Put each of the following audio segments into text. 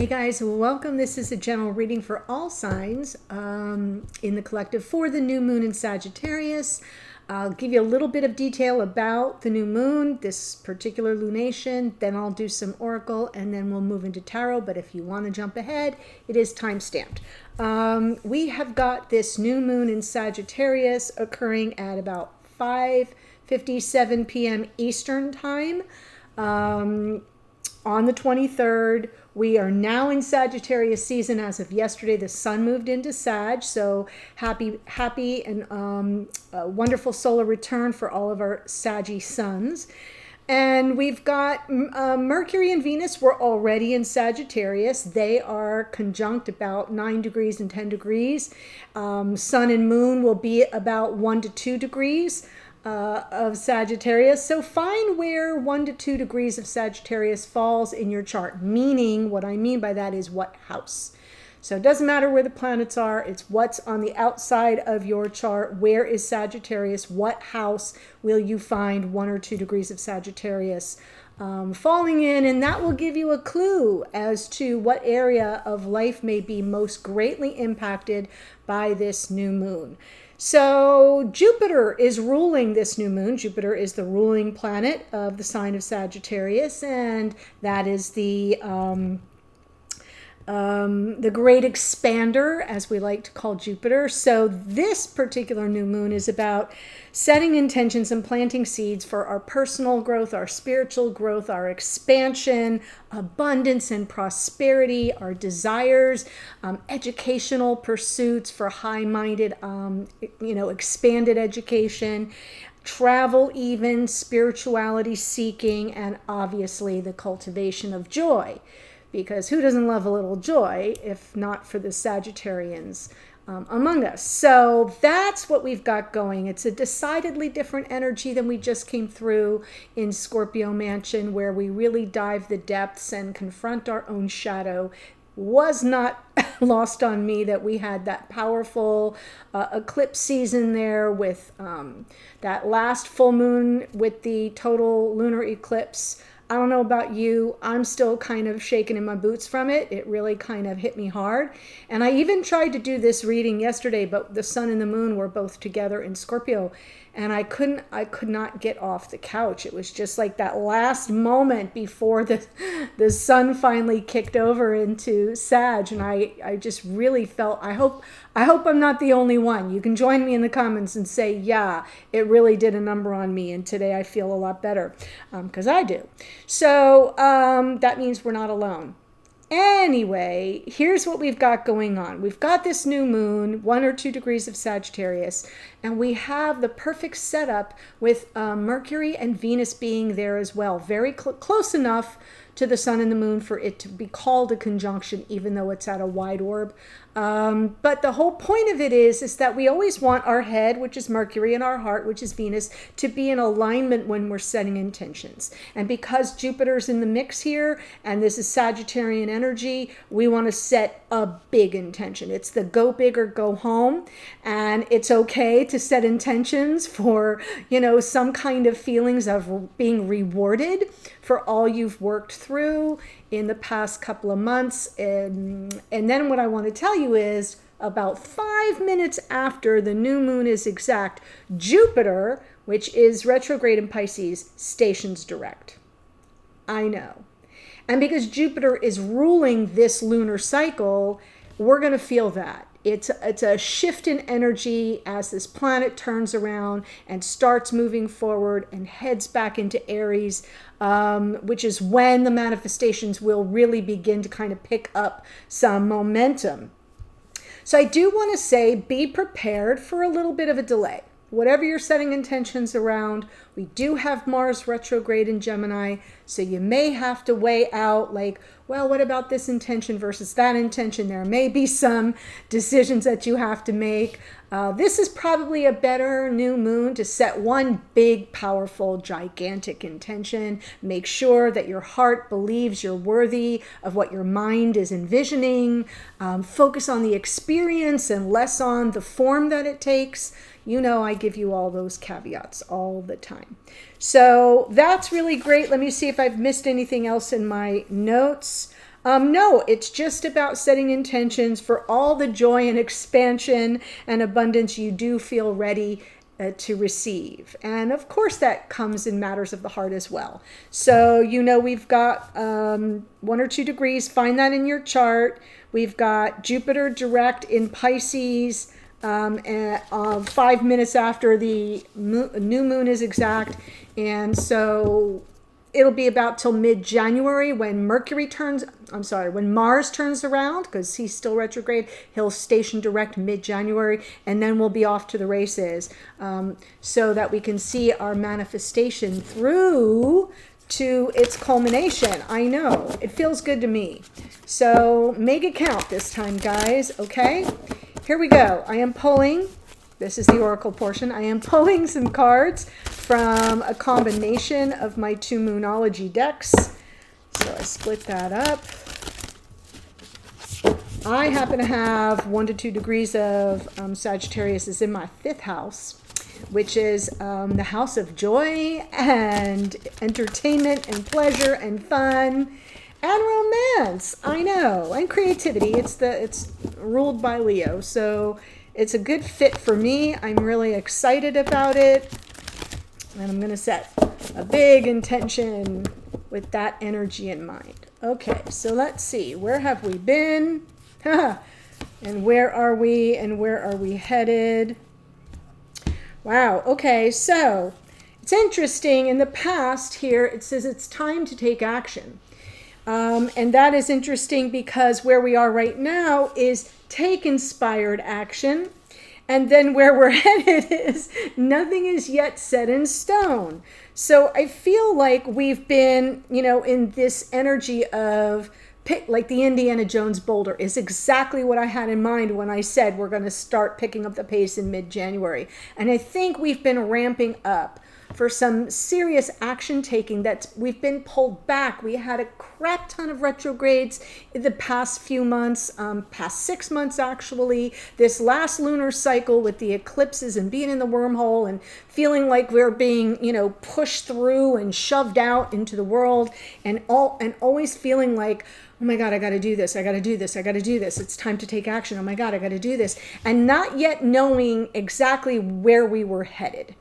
Hey guys, welcome. This is a general reading for all signs in the collective for the new moon in Sagittarius. I'll give you a little bit of detail about the new moon, this particular lunation, then I'll do some oracle, and then we'll move into tarot. But if you want to jump ahead, it is time-stamped. We have got this new moon in Sagittarius occurring at about 5:57 p.m. Eastern time on the 23rd. We are now in Sagittarius season as of yesterday. The sun moved into Sag, so happy and wonderful solar return for all of our Saggy suns. And we've got Mercury and Venus were already in Sagittarius. They are conjunct about 9 degrees and 10 degrees. Sun and moon will be about 1 to 2 degrees. Of Sagittarius. So find where 1 to 2 degrees of Sagittarius falls in your chart, meaning what I mean by that is what house. So it doesn't matter where the planets are, it's what's on the outside of your chart. Where is Sagittarius? What house will you find 1 or 2 degrees of Sagittarius falling in? And that will give you a clue as to what area of life may be most greatly impacted by this new moon. So Jupiter is ruling this new moon. Jupiter is the ruling planet of the sign of Sagittarius, and that is the great expander, as we like to call Jupiter. So this particular new moon is about setting intentions and planting seeds for our personal growth, our spiritual growth, our expansion, abundance and prosperity, our desires, educational pursuits for high-minded, expanded education, travel even, spirituality seeking, and obviously the cultivation of joy. Because who doesn't love a little joy, if not for the Sagittarians among us? So that's what we've got going. It's a decidedly different energy than we just came through in Scorpio Mansion, where we really dive the depths and confront our own shadow. Was not lost on me that we had that powerful eclipse season there with that last full moon with the total lunar eclipse. I don't know about you, I'm still kind of shaking in my boots from it. It really kind of hit me hard. And I even tried to do this reading yesterday, but the sun and the moon were both together in Scorpio. And I could not get off the couch. It was just like that last moment before the sun finally kicked over into Sag. And I just really felt, I hope I'm not the only one. You can join me in the comments and say, yeah, it really did a number on me. And today I feel a lot better because I do. So that means we're not alone. Anyway, here's what we've got going on. We've got this new moon, 1 or 2 degrees of Sagittarius, and we have the perfect setup with Mercury and Venus being there as well. Very close enough to the sun and the moon for it to be called a conjunction, even though it's at a wide orb. But the whole point of it is that we always want our head, which is Mercury, and our heart, which is Venus, to be in alignment when we're setting intentions. And because Jupiter's in the mix here, and this is Sagittarian energy, we want to set a big intention. It's the go big or go home. And it's okay to set intentions for, some kind of feelings of being rewarded for all you've worked through in the past couple of months. And then what I want to tell you is about 5 minutes after the new moon is exact, Jupiter, which is retrograde in Pisces, stations direct. I know. And because Jupiter is ruling this lunar cycle, we're going to feel that. It's a shift in energy as this planet turns around and starts moving forward and heads back into Aries, which is when the manifestations will really begin to kind of pick up some momentum. So I do want to say, be prepared for a little bit of a delay. Whatever you're setting intentions around, we do have Mars retrograde in Gemini, so you may have to weigh out like, well, what about this intention versus that intention? There may be some decisions that you have to make. This is probably a better new moon to set one big, powerful, gigantic intention. Make sure that your heart believes you're worthy of what your mind is envisioning. Focus on the experience and less on the form that it takes. I give you all those caveats all the time. So that's really great. Let me see if I've missed anything else in my notes. No, it's just about setting intentions for all the joy and expansion and abundance you do feel ready to receive. And of course, that comes in matters of the heart as well. So, we've got 1 or 2 degrees. Find that in your chart. We've got Jupiter direct in Pisces 5 minutes after the new moon is exact. And so it'll be about till mid-January when when Mars turns around, because he's still retrograde. He'll station direct mid-January, and then we'll be off to the races, so that we can see our manifestation through to its culmination. I know, it feels good to me. So make it count this time, guys, okay? Here we go. I am pulling. This is the oracle portion. I am pulling some cards from a combination of my 2 Moonology decks. So I split that up. I happen to have 1 to 2 degrees of Sagittarius is in my 5th house, which is the house of joy and entertainment and pleasure and fun and romance. I know, and creativity. It's ruled by Leo, so it's a good fit for me. I'm really excited about it. And I'm going to set a big intention with that energy in mind. Okay, so let's see. Where have we been? And where are we? And where are we headed? Wow, okay, so it's interesting. In the past here, it says it's time to take action. And that is interesting because where we are right now is take inspired action. And then where we're headed is nothing is yet set in stone. So I feel like we've been, in this energy of like the Indiana Jones boulder is exactly what I had in mind when I said we're going to start picking up the pace in mid-January. And I think we've been ramping up for some serious action taking that we've been pulled back. We had a crap ton of retrogrades in the past few months, past 6 months actually. This last lunar cycle with the eclipses and being in the wormhole and feeling like we're being, pushed through and shoved out into the world, and always feeling like, oh my God, I got to do this. I got to do this. I got to do this. It's time to take action. Oh my God, I got to do this. And not yet knowing exactly where we were headed.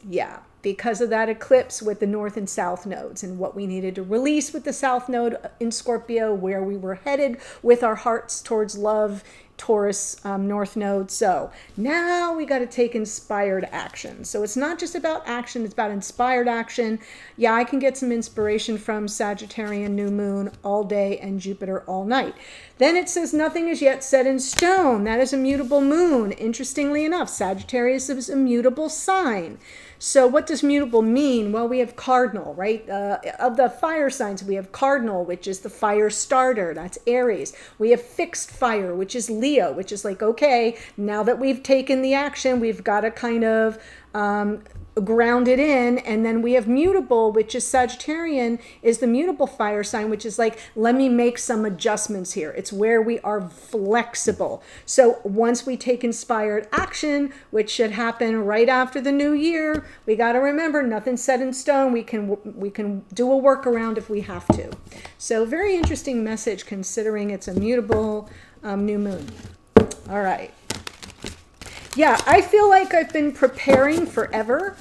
Yeah, because of that eclipse with the North and South nodes and what we needed to release with the South node in Scorpio, where we were headed with our hearts towards love, Taurus North node. So now we got to take inspired action. So it's not just about action, it's about inspired action. Yeah, I can get some inspiration from Sagittarian new moon all day and Jupiter all night. Then it says nothing is yet set in stone. That is a mutable moon. Interestingly enough, Sagittarius is a mutable sign. So what does mutable mean? Well, we have cardinal, right? Of the fire signs, we have cardinal, which is the fire starter. That's Aries. We have fixed fire, which is Leo, which is like, okay, now that we've taken the action, we've got to kind of grounded in. And then we have mutable, which is Sagittarian, is the mutable fire sign, which is like, let me make some adjustments here. It's where we are flexible. So once we take inspired action, which should happen right after the new year, we got to remember nothing's set in stone. We can do a workaround if we have to. So very interesting message considering it's a mutable new moon. All right. Yeah, I feel like I've been preparing forever.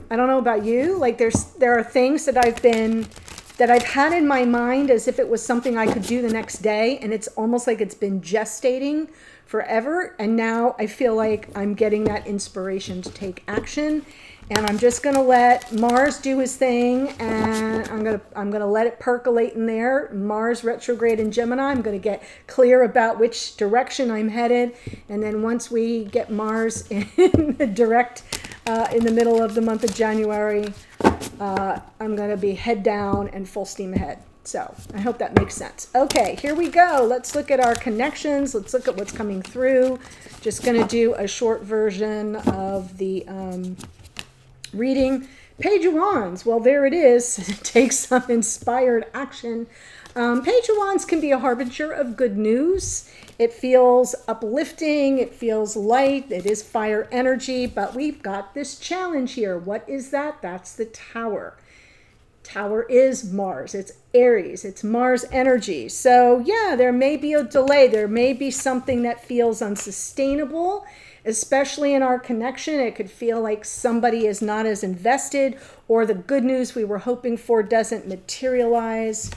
I don't know about you. Like there are things that I've had in my mind as if it was something I could do the next day, and it's almost like it's been gestating forever. And now I feel like I'm getting that inspiration to take action. And I'm just going to let Mars do his thing, and I'm going to let it percolate in there. Mars retrograde in Gemini. I'm going to get clear about which direction I'm headed. And then once we get Mars in the direct in the middle of the month of January, I'm going to be head down and full steam ahead. So I hope that makes sense. Okay, here we go. Let's look at our connections. Let's look at what's coming through. Just going to do a short version of the reading. Page of Wands. Well, there it is. Take some inspired action. Page of Wands can be a harbinger of good news. It feels uplifting. It feels light. It is fire energy, but we've got this challenge here. What is that? That's the Tower. Tower is Mars. It's Aries. It's Mars energy. So yeah, there may be a delay. There may be something that feels unsustainable, especially in our connection. It could feel like somebody is not as invested, or the good news we were hoping for doesn't materialize.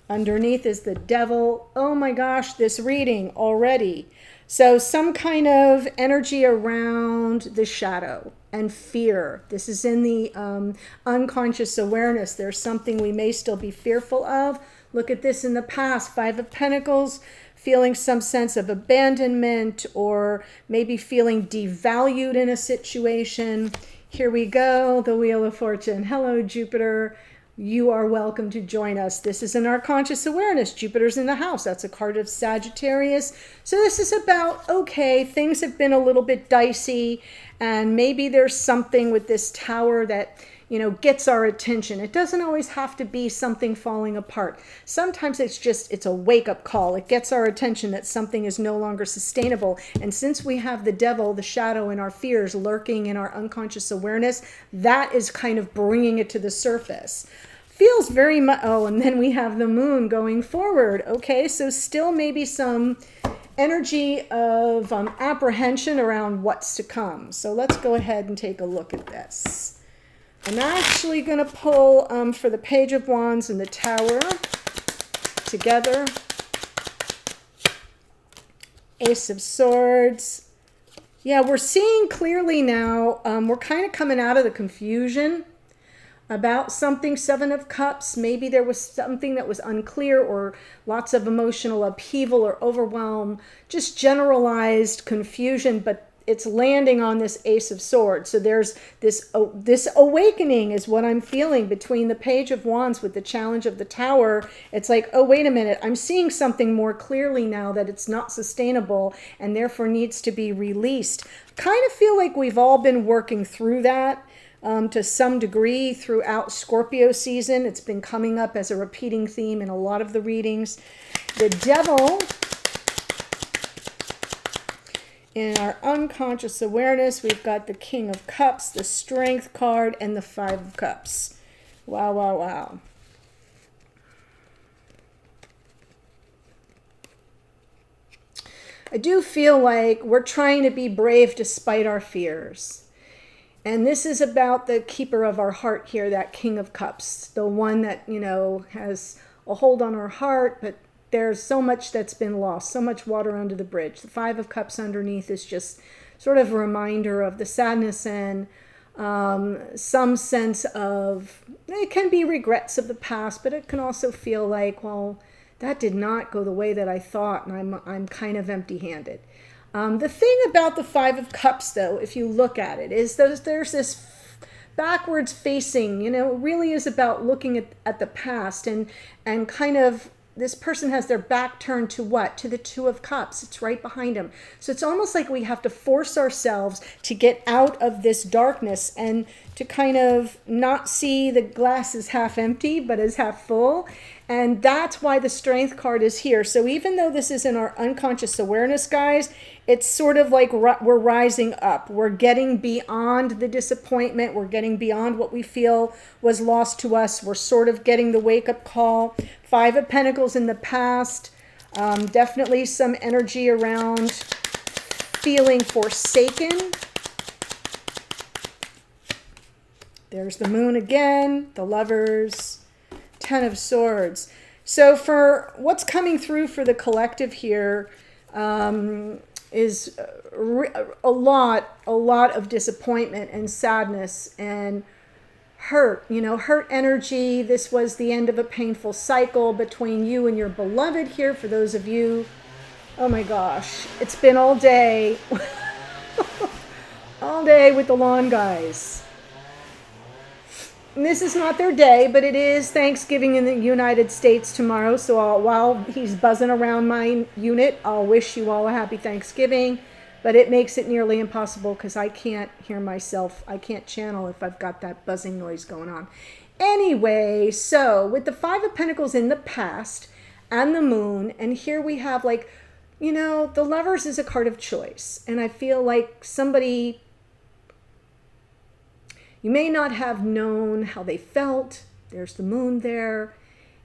Underneath is the devil. Oh my gosh, this reading already. So some kind of energy around the shadow and fear. This is in the unconscious awareness. There's something we may still be fearful of. Look at this in the past. Five of Pentacles, feeling some sense of abandonment, or maybe feeling devalued in a situation. Here we go, the Wheel of Fortune. Hello, Jupiter. You are welcome to join us. This is in our conscious awareness. Jupiter's in the house. That's a card of Sagittarius. So this is about, okay, things have been a little bit dicey, and maybe there's something with this Tower that, you know, gets our attention. It doesn't always have to be something falling apart. Sometimes it's a wake-up call. It gets our attention that something is no longer sustainable. And since we have the devil, the shadow, and our fears lurking in our unconscious awareness, that is kind of bringing it to the surface. Feels very much, oh, and then we have the moon going forward. Okay, so still maybe some energy of apprehension around what's to come. So let's go ahead and take a look at this. I'm actually going to pull for the Page of Wands and the Tower together. Ace of Swords. Yeah, we're seeing clearly now. We're kind of coming out of the confusion about something. Seven of Cups. Maybe there was something that was unclear, or lots of emotional upheaval or overwhelm. Just generalized confusion, but it's landing on this Ace of Swords. So there's this awakening is what I'm feeling between the Page of Wands with the challenge of the Tower. It's like, oh, wait a minute. I'm seeing something more clearly now, that it's not sustainable and therefore needs to be released. Kind of feel like we've all been working through that to some degree throughout Scorpio season. It's been coming up as a repeating theme in a lot of the readings. The devil, in our unconscious awareness, we've got the King of Cups, the Strength card, and the Five of Cups. Wow, wow, wow. I do feel like we're trying to be brave despite our fears. And this is about the keeper of our heart here, that King of Cups, the one that, you know, has a hold on our heart, but there's so much that's been lost, so much water under the bridge. The Five of Cups underneath is just sort of a reminder of the sadness and some sense of, it can be regrets of the past, but it can also feel like, well, that did not go the way that I thought, and I'm kind of empty-handed. The thing about the Five of Cups, though, if you look at it, is there's this backwards facing, you know, it really is about looking at the past, and kind of, this person has their back turned to what? To the Two of Cups. It's right behind them. So it's almost like we have to force ourselves to get out of this darkness and to kind of not see the glass as half empty, but as half full. And that's why the Strength card is here. So even though this is in our unconscious awareness, guys, it's sort of like we're rising up. We're getting beyond the disappointment. We're getting beyond what we feel was lost to us. We're sort of getting the wake-up call. Five of Pentacles in the past. Definitely some energy around feeling forsaken. There's the Moon again, the Lovers, Ten of Swords. So for what's coming through for the collective here is a lot of disappointment and sadness and hurt, you know, hurt energy. This was the end of a painful cycle between you and your beloved here. For those of you, oh my gosh, it's been all day, all day with the lawn guys. And this is not their day, but it is Thanksgiving in the United States tomorrow. So while he's buzzing around my unit, I'll wish you all a happy Thanksgiving. But it makes it nearly impossible because I can't hear myself. I can't channel if I've got that buzzing noise going on. Anyway, so with the Five of Pentacles in the past and the Moon, and here we have, like, you know, the Lovers is a card of choice. And I feel like somebody, you may not have known how they felt There's the moon there.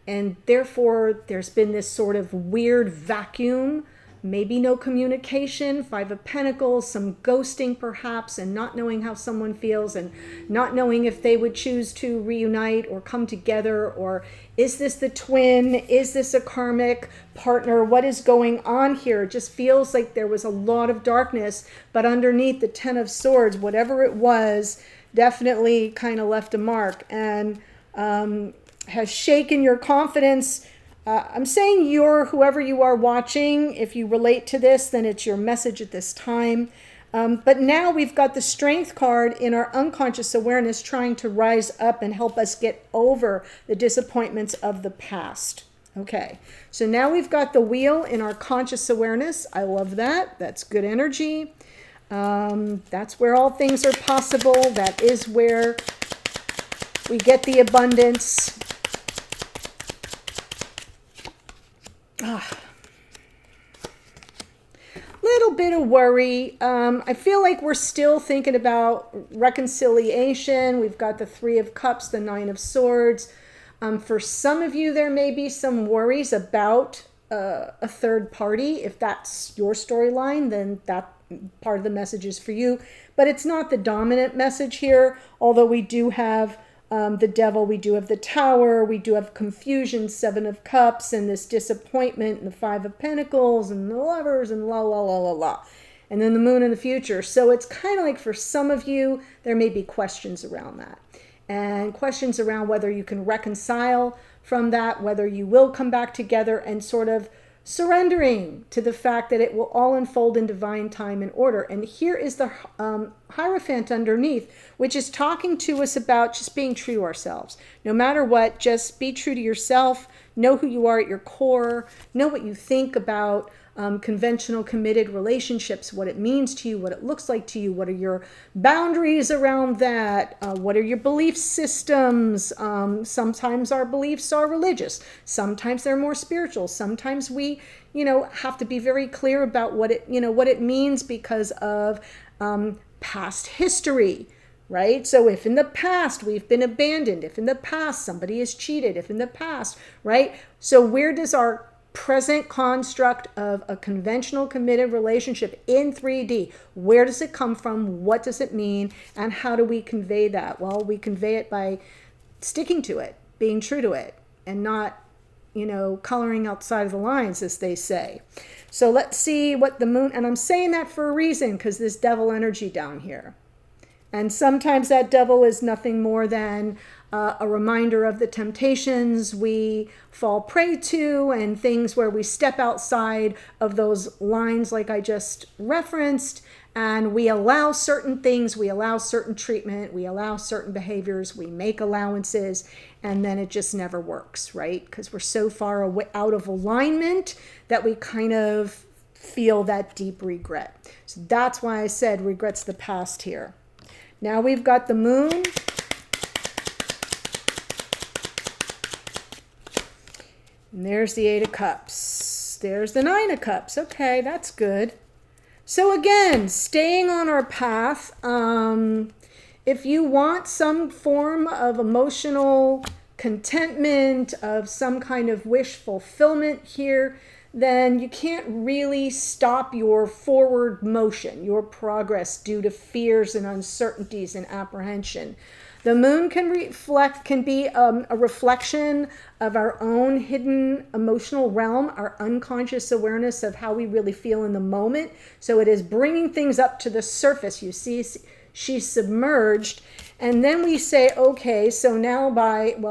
And therefore, there's been this sort of weird vacuum, maybe no communication, Five of Pentacles, some ghosting perhaps, and not knowing how someone feels and not knowing if they would choose to reunite or come together, or is this the twin? Is this a karmic partner? What is going on here? It just feels like there was a lot of darkness, but underneath the Ten of Swords, whatever it was, definitely kind of left a mark and has shaken your confidence. I'm saying whoever you are watching, if you relate to this, then it's your message at this time. But now we've got the Strength card in our unconscious awareness trying to rise up and help us get over the disappointments of the past. Okay, so now we've got the Wheel in our conscious awareness. I love that. That's good energy. That's where all things are possible. That is where we get the abundance. Little bit of worry. I feel like we're still thinking about reconciliation. We've got the Three of Cups, the Nine of Swords. For some of you, there may be some worries about a third party. If that's your storyline, then that part of the message is for you. But it's not the dominant message here, although we do have the Devil, we do have the Tower, we do have confusion, Seven of Cups, and this disappointment, and the Five of Pentacles, and the Lovers, and la la la la la. And then the Moon in the future. So it's kind of like for some of you, there may be questions around that. And questions around whether you can reconcile from that, whether you will come back together, and sort of surrendering to the fact that it will all unfold in divine time and order. And here is the Hierophant underneath, which is talking to us about just being true to ourselves. No matter what, just be true to yourself. Know who you are at your core. Know what you think about conventional committed relationships, what it means to you, what it looks like to you, what are your boundaries around that, what are your belief systems. Sometimes our beliefs are religious, sometimes they're more spiritual, sometimes we have to be very clear about what it means because of past history, right? So if in the past we've been abandoned, if in the past somebody has cheated, if in the past, right? So where does our present construct of a conventional committed relationship in 3D, where does it come from? What does it mean? And how do we convey that? Well, we convey it by sticking to it, being true to it, and not, coloring outside of the lines, as they say. So let's see what the Moon, and I'm saying that for a reason, because this Devil energy down here. And sometimes that Devil is nothing more than a reminder of the temptations we fall prey to and things where we step outside of those lines like I just referenced, and we allow certain things, we allow certain treatment, we allow certain behaviors, we make allowances, and then it just never works, right? Because we're so far away, out of alignment, that we kind of feel that deep regret. So that's why I said regrets the past here. Now we've got the Moon. And there's the Eight of Cups. There's the Nine of Cups. Okay, that's good. So again, staying on our path. If you want some form of emotional contentment, of some kind of wish fulfillment here, then you can't really stop your forward motion, your progress, due to fears and uncertainties and apprehension. The Moon can be a reflection of our own hidden emotional realm, our unconscious awareness of how we really feel in the moment. So it is bringing things up to the surface. You see, she's submerged. And then we say, okay, so now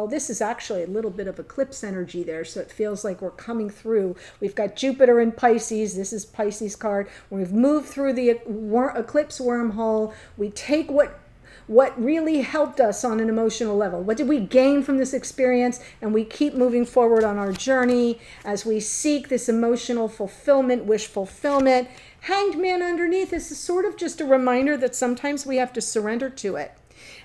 this is actually a little bit of eclipse energy there, so it feels like we're coming through. We've got Jupiter in Pisces. This is Pisces card. We've moved through the eclipse wormhole. We take what really helped us on an emotional level. What did we gain from this experience? And we keep moving forward on our journey as we seek this emotional fulfillment, wish fulfillment. Hanged Man underneath is sort of just a reminder that sometimes we have to surrender to it.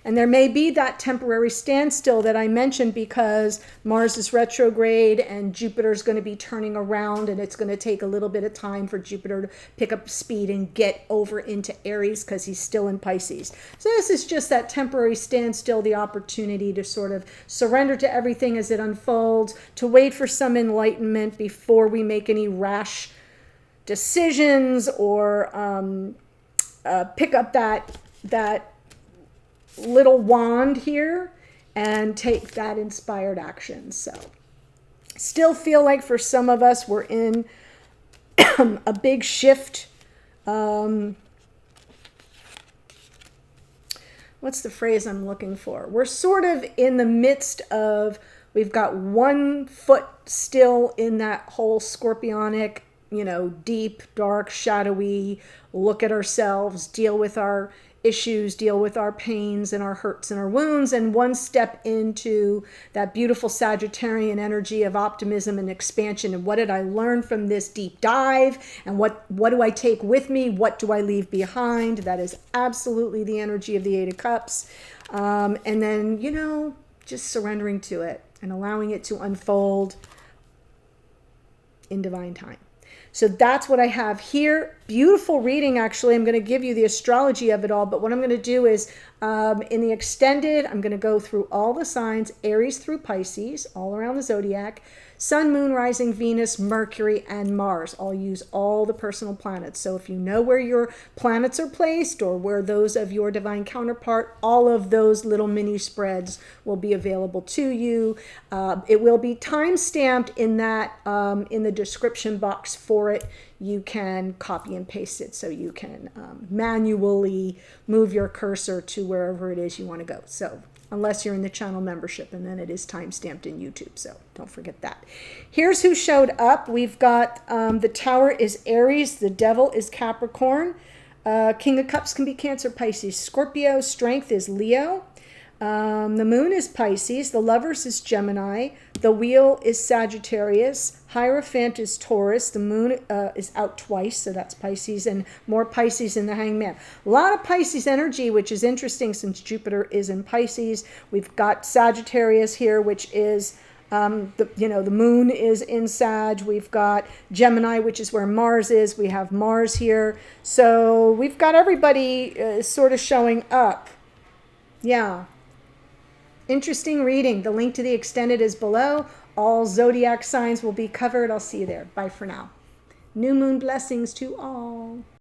And there may be that temporary standstill that I mentioned because Mars is retrograde and Jupiter is going to be turning around, and it's going to take a little bit of time for Jupiter to pick up speed and get over into Aries because he's still in Pisces. So this is just that temporary standstill, the opportunity to sort of surrender to everything as it unfolds, to wait for some enlightenment before we make any rash decisions or pick up that little wand here and take that inspired action. So still feel like for some of us we're in a big shift. What's the phrase I'm looking for? We're sort of in the midst of, we've got one foot still in that whole scorpionic, deep, dark, shadowy, look at ourselves, deal with our issues, deal with our pains and our hurts and our wounds, and one step into that beautiful Sagittarian energy of optimism and expansion. And what did I learn from this deep dive? And what do I take with me? What do I leave behind? That is absolutely the energy of the Eight of Cups. And then, just surrendering to it and allowing it to unfold in divine time. So that's what I have here. Beautiful reading, actually. I'm going to give you the astrology of it all, but what I'm going to do is in the extended, I'm going to go through all the signs, Aries through Pisces, all around the zodiac, Sun, Moon, Rising, Venus, Mercury, and Mars. I'll use all the personal planets. So if you know where your planets are placed or where those of your divine counterpart, all of those little mini spreads will be available to you. It will be time-stamped in that in the description box for it. You can copy and paste it so you can manually move your cursor to wherever it is you want to go. So unless you're in the channel membership, and then it is time-stamped in YouTube, so don't forget that. Here's who showed up. We've got the Tower is Aries, the Devil is Capricorn, King of Cups can be Cancer, Pisces, Scorpio, Strength is Leo, the Moon is Pisces, the Lovers is Gemini, the Wheel is Sagittarius, Hierophant is Taurus, the Moon is out twice, so that's Pisces, and more Pisces in the Hangman. A lot of Pisces energy, which is interesting since Jupiter is in Pisces. We've got Sagittarius here, which is the Moon is in Sag. We've got Gemini, which is where Mars is. We have Mars here, so we've got everybody sort of showing up. Yeah. Interesting reading. The link to the extended is below. All zodiac signs will be covered. I'll see you there. Bye for now. New moon blessings to all.